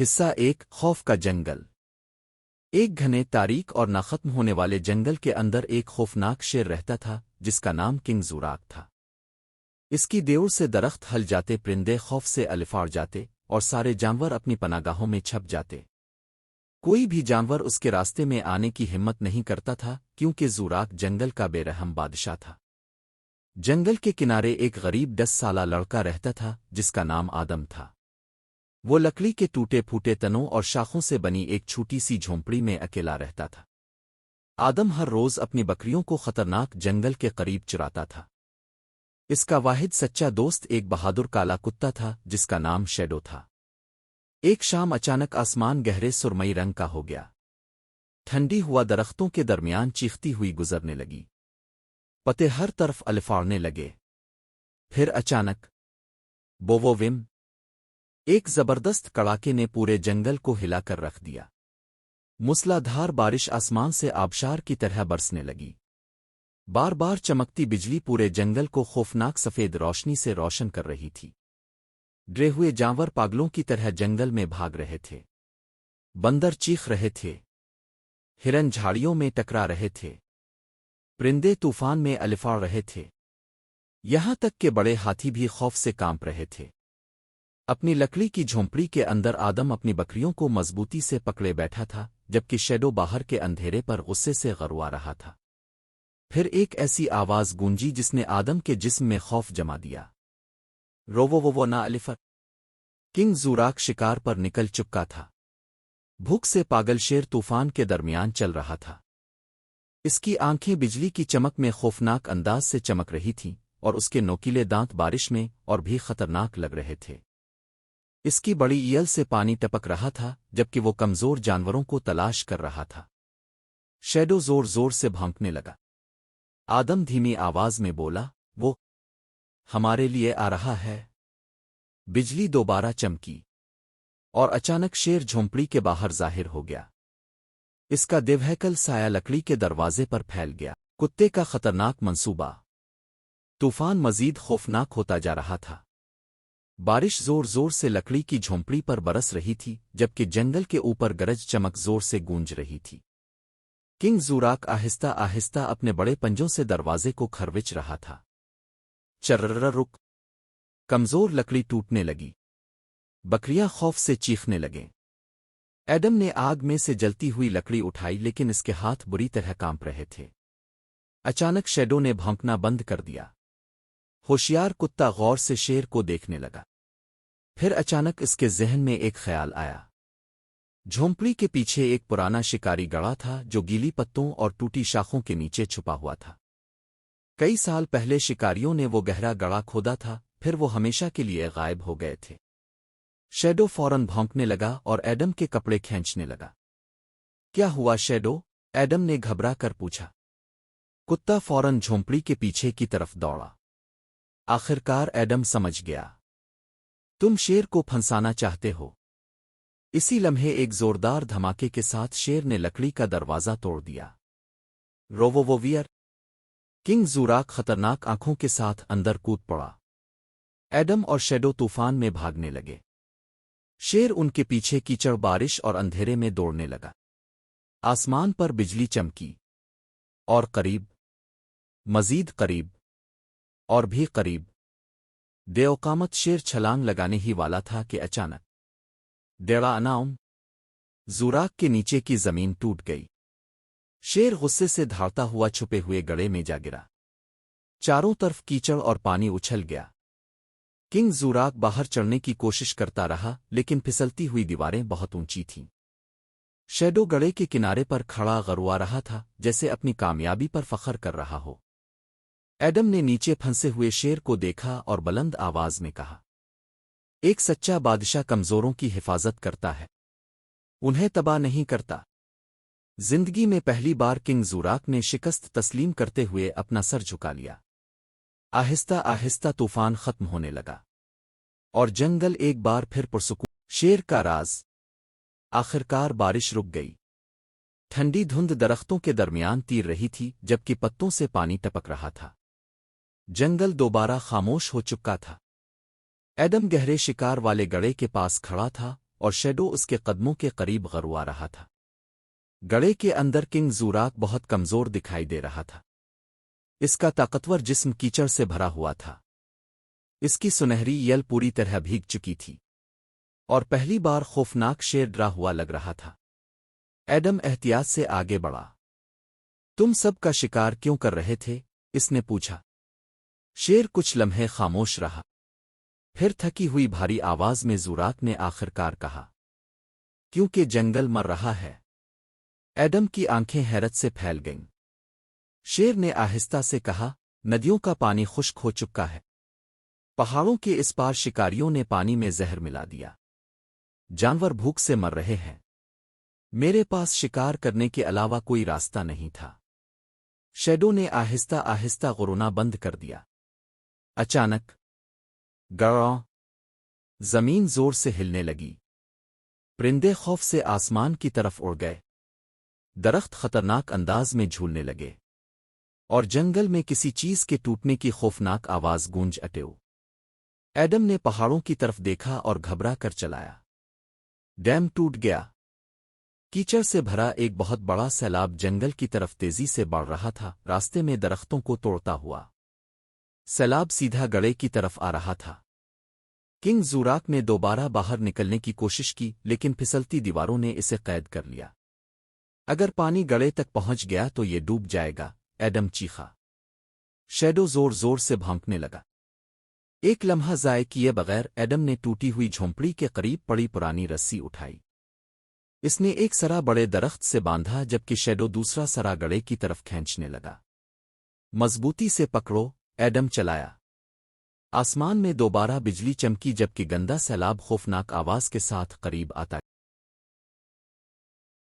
حصہ ایک خوف کا جنگل۔ ایک گھنے تاریک اور نہ ختم ہونے والے جنگل کے اندر ایک خوفناک شیر رہتا تھا جس کا نام کنگ زوراک تھا۔ اس کی دیور سے درخت ہل جاتے، پرندے خوف سے الفاڑ جاتے اور سارے جانور اپنی پناگاہوں میں چھپ جاتے۔ کوئی بھی جانور اس کے راستے میں آنے کی ہمت نہیں کرتا تھا کیونکہ زوراک جنگل کا بے رحم بادشاہ تھا۔ جنگل کے کنارے ایک غریب 10 سالہ لڑکا رہتا تھا جس کا نام آدم تھا۔ وہ لکڑی کے ٹوٹے پھوٹے تنوں اور شاخوں سے بنی ایک چھوٹی سی جھونپڑی میں اکیلا رہتا تھا۔ آدم ہر روز اپنی بکریوں کو خطرناک جنگل کے قریب چراتا تھا۔ اس کا واحد سچا دوست ایک بہادر کالا کتا تھا جس کا نام شیڈو تھا۔ ایک شام اچانک آسمان گہرے سرمئی رنگ کا ہو گیا۔ ٹھنڈی ہوا درختوں کے درمیان چیختی ہوئی گزرنے لگی۔ پتے ہر طرف الفاڑنے لگے۔ پھر اچانک بوووم ایک زبردست کڑاکے نے پورے جنگل کو ہلا کر رکھ دیا۔ موسلا دھار بارش آسمان سے آبشار کی طرح برسنے لگی۔ بار بار چمکتی بجلی پورے جنگل کو خوفناک سفید روشنی سے روشن کر رہی تھی۔ ڈرے ہوئے جانور پاگلوں کی طرح جنگل میں بھاگ رہے تھے۔ بندر چیخ رہے تھے۔ ہرن جھاڑیوں میں ٹکرا رہے تھے۔ پرندے طوفان میں الفاڑ رہے تھے۔ یہاں تک کہ بڑے ہاتھی بھی خوف سے کانپ رہے تھے۔ اپنی لکڑی کی جھونپڑی کے اندر آدم اپنی بکریوں کو مضبوطی سے پکڑے بیٹھا تھا جبکہ شیڈو باہر کے اندھیرے پر غصے سے غروا رہا تھا۔ پھر ایک ایسی آواز گونجی جس نے آدم کے جسم میں خوف جما دیا۔ روو نا الفر۔ کنگ زوراک شکار پر نکل چکا تھا۔ بھوک سے پاگل شیر طوفان کے درمیان چل رہا تھا۔ اس کی آنکھیں بجلی کی چمک میں خوفناک انداز سے چمک رہی تھیں اور اس کے نوکیلے دانت بارش میں اور بھی خطرناک لگ رہے تھے۔ اس کی بڑی ایل سے پانی ٹپک رہا تھا جبکہ وہ کمزور جانوروں کو تلاش کر رہا تھا۔ شیڈو زور زور سے بھونکنے لگا۔ آدم دھیمی آواز میں بولا، وہ ہمارے لیے آ رہا ہے۔ بجلی دوبارہ چمکی اور اچانک شیر جھونپڑی کے باہر ظاہر ہو گیا۔ اس کا دیوہیکل سایہ لکڑی کے دروازے پر پھیل گیا۔ کتے کا خطرناک منصوبہ۔ طوفان مزید خوفناک ہوتا جا رہا تھا۔ بارش زور زور سے لکڑی کی جھونپڑی پر برس رہی تھی جبکہ جنگل کے اوپر گرج چمک زور سے گونج رہی تھی۔ کنگ زوراک آہستہ آہستہ اپنے بڑے پنجوں سے دروازے کو کھروچ رہا تھا۔ چرر رک۔ کمزور لکڑی ٹوٹنے لگی۔ بکریاں خوف سے چیخنے لگیں۔ ایڈم نے آگ میں سے جلتی ہوئی لکڑی اٹھائی لیکن اس کے ہاتھ بری طرح کانپ رہے تھے۔ اچانک شیڈو نے بھونکنا بند کر دیا۔ ہوشیار کتا غور سے شیر کو دیکھنے لگا۔ پھر اچانک اس کے ذہن میں ایک خیال آیا۔ جھونپڑی کے پیچھے ایک پرانا شکاری گڑھا تھا جو گیلی پتوں اور ٹوٹی شاخوں کے نیچے چھپا ہوا تھا۔ کئی سال پہلے شکاریوں نے وہ گہرا گڑھا کھودا تھا، پھر وہ ہمیشہ کے لیے غائب ہو گئے تھے۔ شیڈو فوراً بھونکنے لگا اور ایڈم کے کپڑے کھینچنے لگا۔ کیا ہوا شیڈو؟ ایڈم نے گھبرا کر پوچھا۔ کتا فوراً جھونپڑی کے پیچھے کی طرف دوڑا۔ آخرکار ایڈم سمجھ گیا۔ تم شیر کو پھنسانا چاہتے ہو۔ اسی لمحے ایک زوردار دھماکے کے ساتھ شیر نے لکڑی کا دروازہ توڑ دیا۔ روووویر۔ کنگ زوراک خطرناک آنکھوں کے ساتھ اندر کود پڑا۔ ایڈم اور شیڈو طوفان میں بھاگنے لگے۔ شیر ان کے پیچھے کیچڑ بارش اور اندھیرے میں دوڑنے لگا۔ آسمان پر بجلی چمکی۔ اور قریب، مزید قریب، اور بھی قریب۔ دیوقامت شیر چھلانگ لگانے ہی والا تھا کہ اچانک ڈیڑا اناؤم زوراک کے نیچے کی زمین ٹوٹ گئی۔ شیر غصے سے دھاڑتا ہوا چھپے ہوئے گڑھے میں جا گرا۔ چاروں طرف کیچڑ اور پانی اچھل گیا۔ کنگ زوراک باہر چڑھنے کی کوشش کرتا رہا لیکن پھسلتی ہوئی دیواریں بہت اونچی تھیں۔ شیڈو گڑھے کے کنارے پر کھڑا غروا رہا تھا جیسے اپنی کامیابی پر فخر کر رہا ہو۔ ایڈم نے نیچے پھنسے ہوئے شیر کو دیکھا اور بلند آواز میں کہا، ایک سچا بادشاہ کمزوروں کی حفاظت کرتا ہے، انہیں تباہ نہیں کرتا۔ زندگی میں پہلی بار کنگ زوراک نے شکست تسلیم کرتے ہوئے اپنا سر جھکا لیا۔ آہستہ آہستہ طوفان ختم ہونے لگا اور جنگل ایک بار پھر پرسکون۔ شیر کا راز۔ آخرکار بارش رک گئی۔ ٹھنڈی دھند درختوں کے درمیان تیر رہی تھی جبکہ پتوں سے پانی ٹپک رہا تھا۔ جنگل دوبارہ خاموش ہو چکا تھا۔ ایڈم گہرے شکار والے گڑھے کے پاس کھڑا تھا اور شیڈو اس کے قدموں کے قریب غروا رہا تھا۔ گڑھے کے اندر کنگ زوراک بہت کمزور دکھائی دے رہا تھا۔ اس کا طاقتور جسم کیچڑ سے بھرا ہوا تھا۔ اس کی سنہری یل پوری طرح بھیگ چکی تھی اور پہلی بار خوفناک شیر ڈرا ہوا لگ رہا تھا۔ ایڈم احتیاط سے آگے بڑھا۔ تم سب کا شکار کیوں کر رہے تھے؟ اس نے پوچھا۔ شیر کچھ لمحے خاموش رہا، پھر تھکی ہوئی بھاری آواز میں زوراک نے آخر کار کہا، کیونکہ جنگل مر رہا ہے۔ ایڈم کی آنکھیں حیرت سے پھیل گئیں۔ شیر نے آہستہ سے کہا، ندیوں کا پانی خشک ہو چکا ہے، پہاڑوں کے اس پار شکاریوں نے پانی میں زہر ملا دیا، جانور بھوک سے مر رہے ہیں، میرے پاس شکار کرنے کے علاوہ کوئی راستہ نہیں تھا۔ شیڈو نے آہستہ آہستہ غرونا بند کر دیا۔ اچانک گڑاں زمین زور سے ہلنے لگی، پرندے خوف سے آسمان کی طرف اڑ گئے، درخت خطرناک انداز میں جھولنے لگے، اور جنگل میں کسی چیز کے ٹوٹنے کی خوفناک آواز گونج اٹھو۔ ایڈم نے پہاڑوں کی طرف دیکھا اور گھبرا کر چلایا۔ ڈیم ٹوٹ گیا۔ کیچڑ سے بھرا ایک بہت بڑا سیلاب جنگل کی طرف تیزی سے بڑھ رہا تھا، راستے میں درختوں کو توڑتا ہوا۔ سیلاب سیدھا گڑھے کی طرف آ رہا تھا۔ کنگ زوراک نے دوبارہ باہر نکلنے کی کوشش کی، لیکن پھسلتی دیواروں نے اسے قید کر لیا۔ اگر پانی گڑھے تک پہنچ گیا تو یہ ڈوب جائے گا، ایڈم چیخا۔ شیڈو زور زور سے بھونکنے لگا۔ ایک لمحہ ضائع کیے بغیر ایڈم نے ٹوٹی ہوئی جھونپڑی کے قریب پڑی پرانی رسی اٹھائی۔ اس نے ایک سرا بڑے درخت سے باندھا جبکہ شیڈو دوسرا سرا گڑھے کی طرف کھینچنے لگا۔ مضبوطی سے پکڑو، ایڈم چلایا۔ آسمان میں دوبارہ بجلی چمکی جبکہ گندا سیلاب خوفناک آواز کے ساتھ قریب آتا